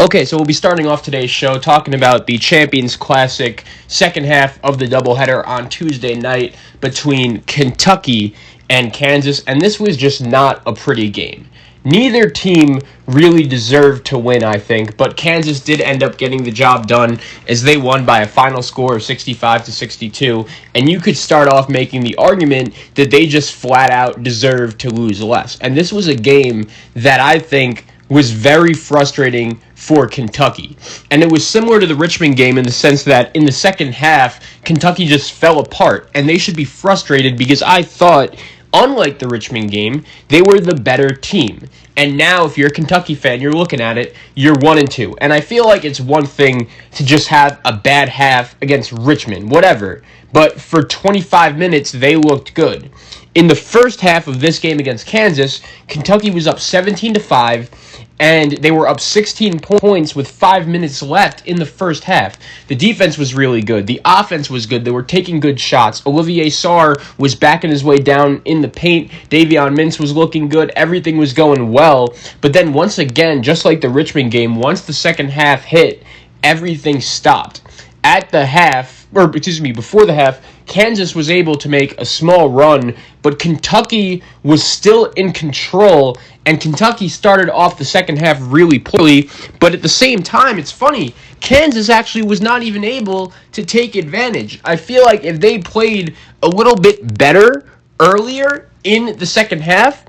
Okay, so we'll be starting off today's show talking about the Champions Classic second half of the doubleheader on Tuesday night between Kentucky and Kansas, and this was just not a pretty game. Neither team really deserved to win, I think, but Kansas did end up getting the job done as they won by a final score of 65-62, and you could start off making the argument that they just flat out deserved to lose less. And this was a game that I think was very frustrating for Kentucky. And it was similar to the Richmond game in the sense that in the second half, Kentucky just fell apart, and they should be frustrated because I thought, unlike the Richmond game, they were the better team. And now, if you're a Kentucky fan, you're looking at it, you're 1-2. And I feel like it's one thing to just have a bad half against Richmond, whatever. But for 25 minutes, they looked good. In the first half of this game against Kansas, Kentucky was up 17-5, and they were up 16 points with 5 minutes left in the first half. The defense was really good. The offense was good. They were taking good shots. Olivier Sarr was backing his way down in the paint. Davion Mintz was looking good. Everything was going well. But then once again, just like the Richmond game, once the second half hit, everything stopped. Before the half, Kansas was able to make a small run, but Kentucky was still in control, and Kentucky started off the second half really poorly, but at the same time, it's funny, Kansas actually was not even able to take advantage. I feel like if they played a little bit better earlier in the second half,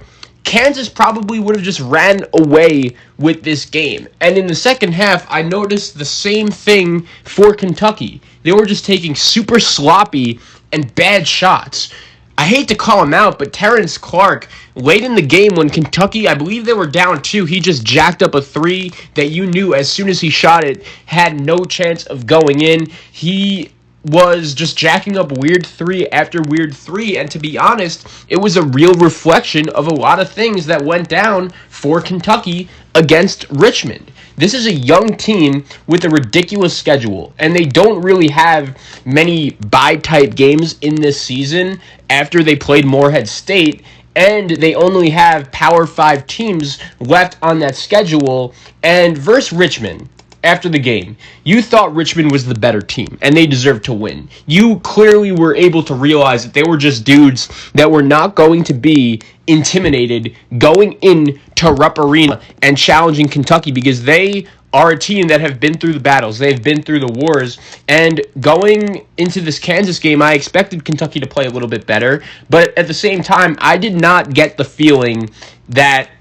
Kansas probably would have just ran away with this game. And in the second half, I noticed the same thing for Kentucky. They were just taking super sloppy and bad shots. I hate to call him out, but Terrence Clark, late in the game when Kentucky, I believe they were down 2, he just jacked up a 3 that you knew as soon as he shot it had no chance of going in. He was just jacking up weird 3 after weird 3, and to be honest, it was a real reflection of a lot of things that went down for Kentucky against Richmond. This is a young team with a ridiculous schedule, and they don't really have many bye-type games in this season after they played Morehead State, and they only have Power 5 teams left on that schedule, and versus Richmond, after the game, you thought Richmond was the better team, and they deserved to win. You clearly were able to realize that they were just dudes that were not going to be intimidated going into Rupp Arena and challenging Kentucky because they are a team that have been through the battles. They've been through the wars, and going into this Kansas game, I expected Kentucky to play a little bit better, but at the same time, I did not get the feeling that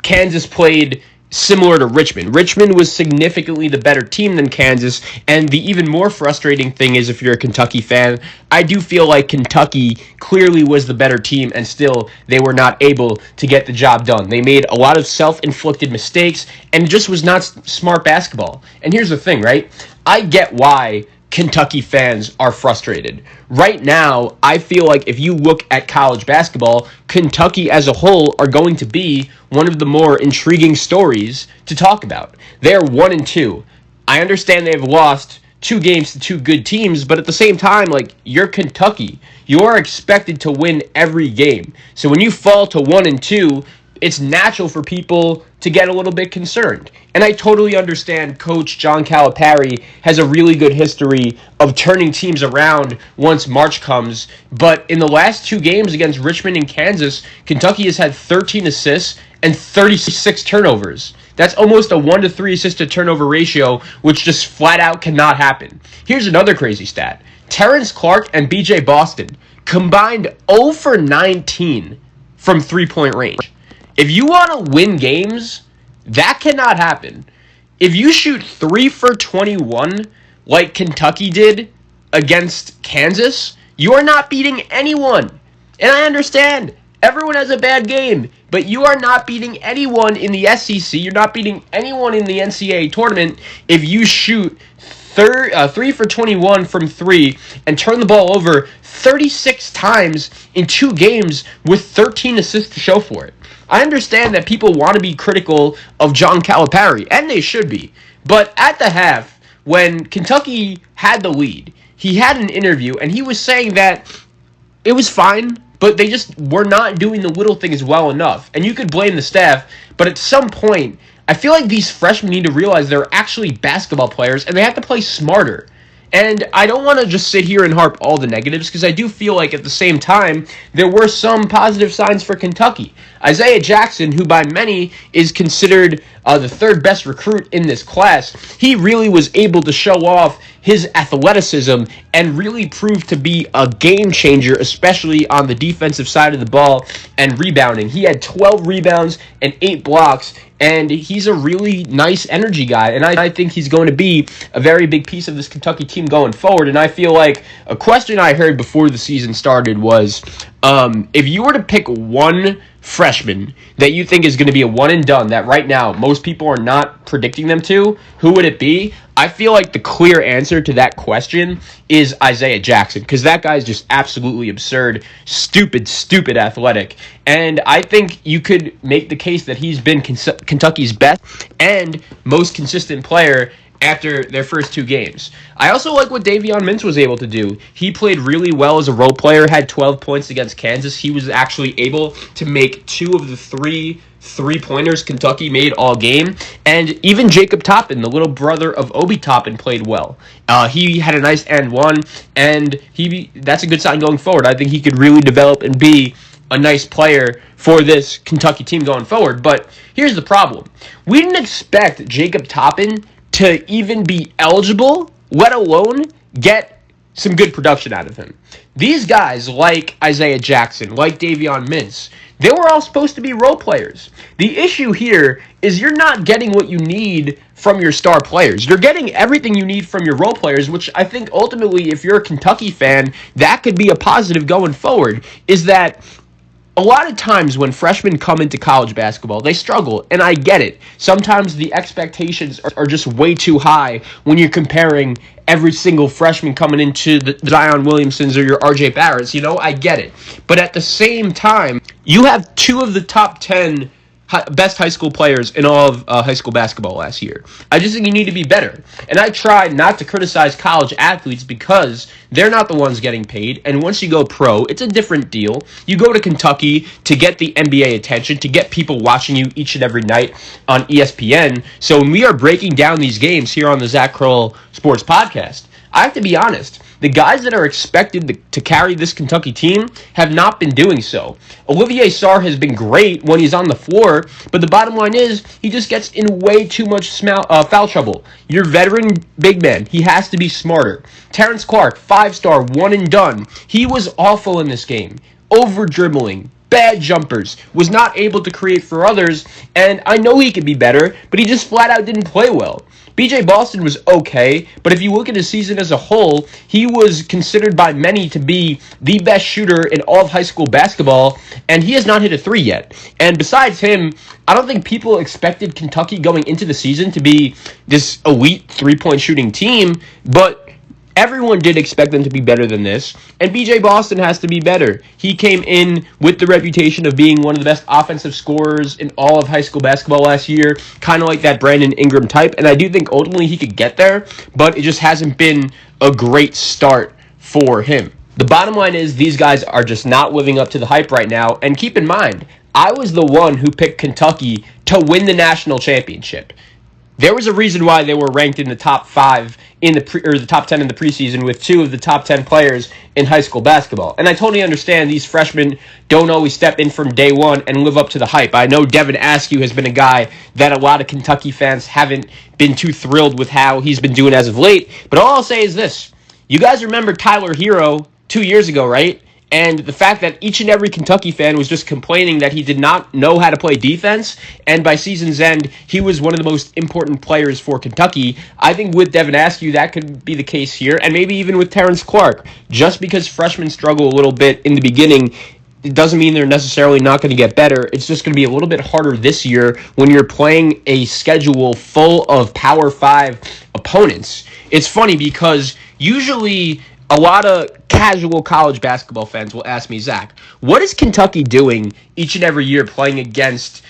Kansas played similar to Richmond. Richmond was significantly the better team than Kansas, and the even more frustrating thing is, if you're a Kentucky fan, I do feel like Kentucky clearly was the better team, and still they were not able to get the job done. They made a lot of self-inflicted mistakes, and it just was not smart basketball. And here's the thing, right? I get why Kentucky fans are frustrated. Right now, I feel like if you look at college basketball, Kentucky as a whole are going to be one of the more intriguing stories to talk about. They're 1-2. I understand they've lost 2 games to 2 good teams, but at the same time, you're Kentucky. You are expected to win every game. So when you fall to 1-2, it's natural for people to get a little bit concerned. And I totally understand Coach John Calipari has a really good history of turning teams around once March comes, but in the last 2 games against Richmond and Kansas, Kentucky has had 13 assists and 36 turnovers. That's almost a 1-to-3 assist to turnover ratio, which just flat out cannot happen. Here's another crazy stat. Terrence Clark and BJ Boston combined 0 for 19 from three-point range. If you want to win games, that cannot happen. If you shoot 3 for 21 like Kentucky did against Kansas, you are not beating anyone. And I understand, everyone has a bad game, but you are not beating anyone in the SEC. You're not beating anyone in the NCAA tournament if you shoot 3 for 21 from 3 and turn the ball over 36 times in 2 games with 13 assists to show for it. I understand that people want to be critical of John Calipari, and they should be. But at the half, when Kentucky had the lead, he had an interview, and he was saying that it was fine, but they just were not doing the little things well enough. And you could blame the staff, but at some point, I feel like these freshmen need to realize they're actually basketball players and they have to play smarter. And I don't want to just sit here and harp all the negatives because I do feel like at the same time there were some positive signs for Kentucky. Isaiah Jackson, who by many is considered the third best recruit in this class, he really was able to show off his athleticism and really prove to be a game changer, especially on the defensive side of the ball and rebounding. He had 12 rebounds and 8 blocks, and he's a really nice energy guy, and I think he's going to be a very big piece of this Kentucky team going forward. And I feel like a question I heard before the season started was, if you were to pick one freshman that you think is going to be a one and done that right now most people are not predicting them to, who would it be? I feel like the clear answer to that question is Isaiah Jackson, because that guy is just absolutely absurd, stupid athletic. And I think you could make the case that he's been Kentucky's best and most consistent player after their first 2 games. I also like what Davion Mintz was able to do. He played really well as a role player, had 12 points against Kansas. He was actually able to make 2 of the 3 3-pointers Kentucky made all game. And even Jacob Toppin, the little brother of Obi Toppin, played well. He had a nice and one, and that's a good sign going forward. I think he could really develop and be a nice player for this Kentucky team going forward. But here's the problem. We didn't expect Jacob Toppin to even be eligible, let alone get some good production out of him. These guys, like Isaiah Jackson, like Davion Mintz, they were all supposed to be role players. The issue here is you're not getting what you need from your star players. You're getting everything you need from your role players, which I think ultimately, if you're a Kentucky fan, that could be a positive going forward, is that a lot of times when freshmen come into college basketball, they struggle, and I get it. Sometimes the expectations are just way too high when you're comparing every single freshman coming into the Zion Williamsons or your RJ Barretts. I get it. But at the same time, you have 2 of the top 10 best high school players in all of high school basketball last year. I just think you need to be better. And I try not to criticize college athletes because they're not the ones getting paid. And once you go pro, it's a different deal. You go to Kentucky to get the NBA attention, to get people watching you each and every night on ESPN. So when we are breaking down these games here on the Zach Kroll Sports Podcast, I have to be honest. The guys that are expected to carry this Kentucky team have not been doing so. Olivier Sarr has been great when he's on the floor, but the bottom line is he just gets in way too much foul trouble. Your veteran big man, he has to be smarter. Terrence Clark, 5-star, one and done. He was awful in this game. Over-dribbling, bad jumpers, was not able to create for others, and I know he could be better, but he just flat out didn't play well. B.J. Boston was okay, but if you look at his season as a whole, he was considered by many to be the best shooter in all of high school basketball, and he has not hit a 3 yet. And besides him, I don't think people expected Kentucky going into the season to be this elite 3-point shooting team, but everyone did expect them to be better than this, and B.J. Boston has to be better. He came in with the reputation of being one of the best offensive scorers in all of high school basketball last year, kind of like that Brandon Ingram type, and I do think ultimately he could get there, but it just hasn't been a great start for him. The bottom line is these guys are just not living up to the hype right now, and keep in mind, I was the one who picked Kentucky to win the national championship. There was a reason why they were ranked in the top 5 in the top 10 in the preseason with 2 of the top 10 players in high school basketball. And I totally understand these freshmen don't always step in from day one and live up to the hype. I know Devin Askew has been a guy that a lot of Kentucky fans haven't been too thrilled with how he's been doing as of late. But all I'll say is this. You guys remember Tyler Hero 2 years ago, right? And the fact that each and every Kentucky fan was just complaining that he did not know how to play defense, and by season's end, he was one of the most important players for Kentucky. I think with Devin Askew, that could be the case here, and maybe even with Terrence Clark. Just because freshmen struggle a little bit in the beginning, it doesn't mean they're necessarily not going to get better. It's just going to be a little bit harder this year when you're playing a schedule full of Power 5 opponents. It's funny because usually a lot of casual college basketball fans will ask me, Zach, what is Kentucky doing each and every year playing against,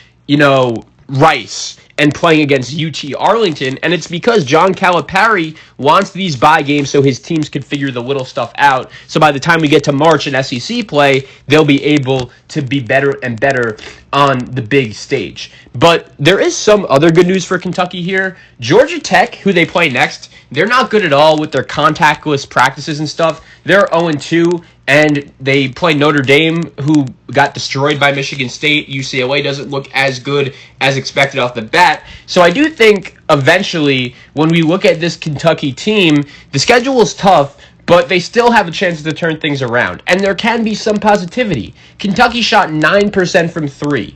Rice and playing against UT Arlington, and it's because John Calipari wants these bye games so his teams can figure the little stuff out. So by the time we get to March and SEC play, they'll be able to be better and better on the big stage. But there is some other good news for Kentucky here. Georgia Tech, who they play next, they're not good at all with their contactless practices and stuff. They're 0-2, and they play Notre Dame, who got destroyed by Michigan State. UCLA doesn't look as good as expected off the bat. So I do think eventually, when we look at this Kentucky team, the schedule is tough, but they still have a chance to turn things around. And there can be some positivity. Kentucky shot 9% from three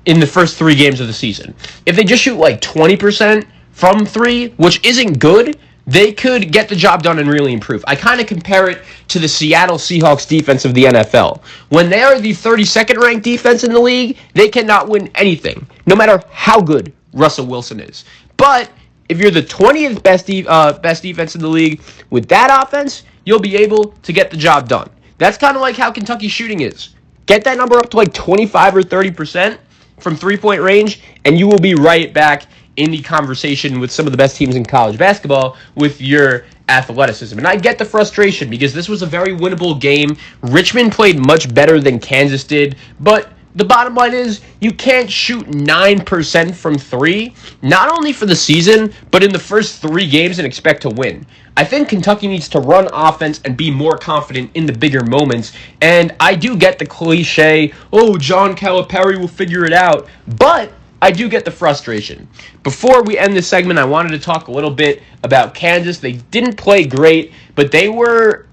in the first 3 games of the season. If they just shoot like 20% from three, which isn't good, they could get the job done and really improve. I kind of compare it to the Seattle Seahawks defense of the NFL. When they are the 32nd ranked defense in the league, they cannot win anything, no matter how good Russell Wilson is. But if you're the 20th best defense in the league with that offense, you'll be able to get the job done. That's kind of like how Kentucky's shooting is. Get that number up to like 25 or 30% from three-point range, and you will be right back in the conversation with some of the best teams in college basketball with your athleticism. And I get the frustration because this was a very winnable game. Richmond played much better than Kansas did, but the bottom line is you can't shoot 9% from three, not only for the season, but in the first 3 games and expect to win. I think Kentucky needs to run offense and be more confident in the bigger moments. And I do get the cliche, oh, John Calipari will figure it out. But I do get the frustration. Before we end this segment, I wanted to talk a little bit about Kansas. They didn't play great, but they were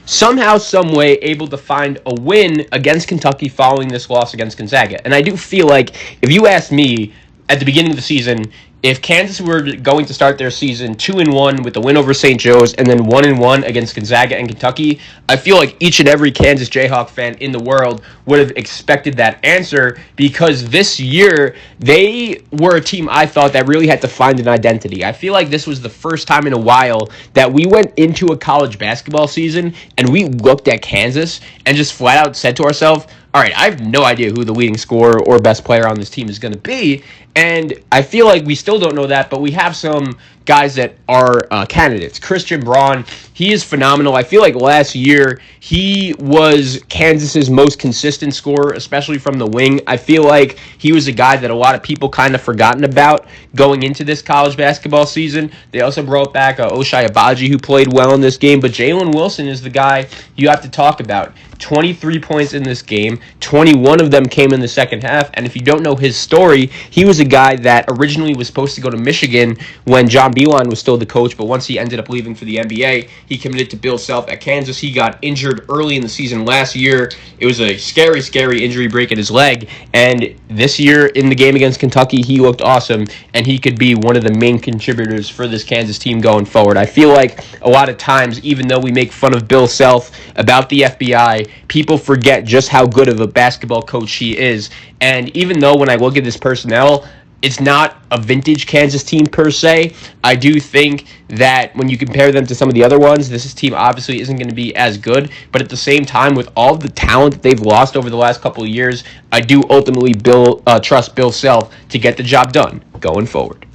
somehow, some way able to find a win against Kentucky following this loss against Gonzaga. And I do feel like if you asked me at the beginning of the season, if Kansas were going to start their season 2-1 with the win over St. Joe's and then 1-1 against Gonzaga and Kentucky, I feel like each and every Kansas Jayhawk fan in the world would have expected that answer, because this year they were a team I thought that really had to find an identity. I feel like this was the first time in a while that we went into a college basketball season and we looked at Kansas and just flat out said to ourselves, all right, I have no idea who the leading scorer or best player on this team is going to be. And I feel like we still don't know that, but we have some guys that are candidates. Christian Braun, he is phenomenal. I feel like last year he was Kansas's most consistent scorer, especially from the wing. I feel like he was a guy that a lot of people kind of forgotten about going into this college basketball season. They also brought back Ochai Agbaji, who played well in this game, but Jalen Wilson is the guy you have to talk about. 23 points in this game, 21 of them came in the second half, and if you don't know his story, he was a guy that originally was supposed to go to Michigan when John Beilein was still the coach, but once he ended up leaving for the NBA, he committed to Bill Self at Kansas. He got injured early in the season last year. It was a scary, scary injury break in his leg, and this year in the game against Kentucky, he looked awesome, and he could be one of the main contributors for this Kansas team going forward. I feel like a lot of times, even though we make fun of Bill Self about the FBI, people forget just how good of a basketball coach he is. And even though when I look at this personnel, it's not a vintage Kansas team per se, I do think that when you compare them to some of the other ones, this team obviously isn't going to be as good. But at the same time, with all the talent that they've lost over the last couple of years, I do ultimately trust Bill Self to get the job done going forward.